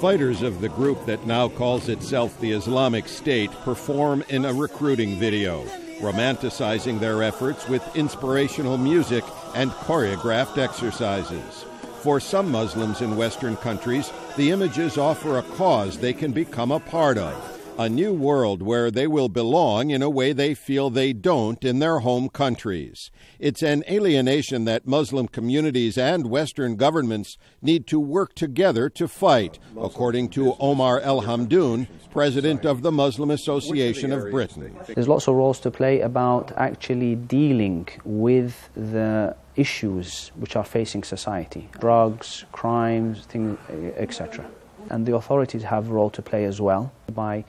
Fighters of the group that now calls itself the Islamic State perform in a recruiting video, romanticizing their efforts with inspirational music and choreographed exercises. For some Muslims in Western countries, the images offer a cause they can become a part of, a new world where they will belong in a way they feel they don't in their home countries. It's an alienation that Muslim communities and Western governments need to work together to fight, according to Omar El Hamdoun, president of the Muslim Association of Britain. There's lots of roles to play about actually dealing with the issues which are facing society, drugs, crimes, things, etc. And the authorities have a role to play as well by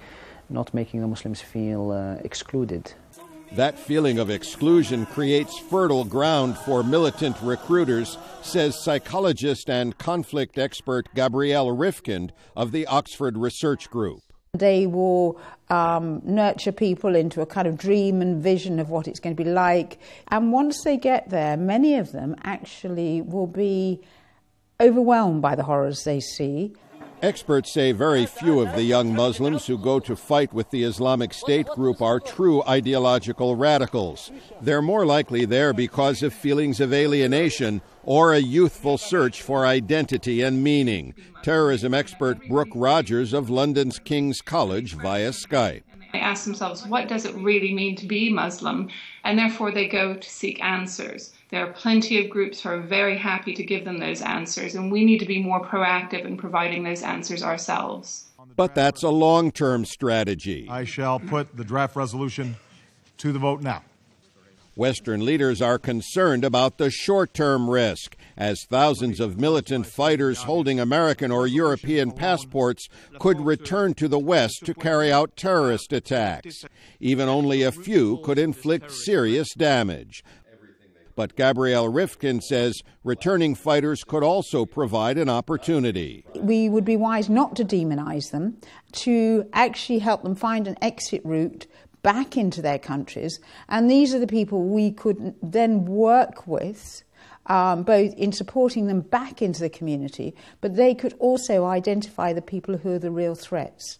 not making the Muslims feel excluded. That feeling of exclusion creates fertile ground for militant recruiters, says psychologist and conflict expert Gabrielle Rifkind of the Oxford Research Group. They will nurture people into a kind of dream and vision of what it's going to be like. And once they get there, many of them actually will be overwhelmed by the horrors they see. Experts say very few of the young Muslims who go to fight with the Islamic State group are true ideological radicals. They're more likely there because of feelings of alienation or a youthful search for identity and meaning. Terrorism expert Brooke Rogers of London's King's College via Skype. They ask themselves, what does it really mean to be Muslim? And therefore they go to seek answers. There are plenty of groups who are very happy to give them those answers, and we need to be more proactive in providing those answers ourselves. But that's a long-term strategy. I shall put the draft resolution to the vote now. Western leaders are concerned about the short-term risk, as thousands of militant fighters holding American or European passports could return to the West to carry out terrorist attacks. Even only a few could inflict serious damage. But Gabrielle Rifkind says returning fighters could also provide an opportunity. We would be wise not to demonize them, to actually help them find an exit route back into their countries. And these are the people we could then work with, both in supporting them back into the community, but they could also identify the people who are the real threats.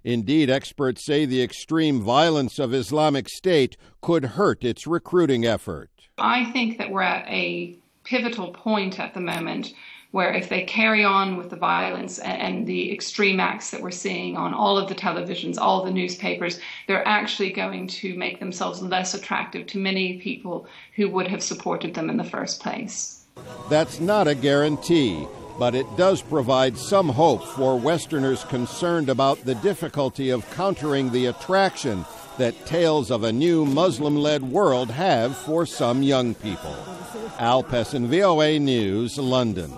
Indeed, experts say the extreme violence of Islamic State could hurt its recruiting effort. I think that we're at a pivotal point at the moment where if they carry on with the violence and the extreme acts that we're seeing on all of the televisions, all the newspapers, they're actually going to make themselves less attractive to many people who would have supported them in the first place. That's not a guarantee, but it does provide some hope for Westerners concerned about the difficulty of countering the attraction that tales of a new Muslim-led world have for some young people. Al Pessin, VOA News, London.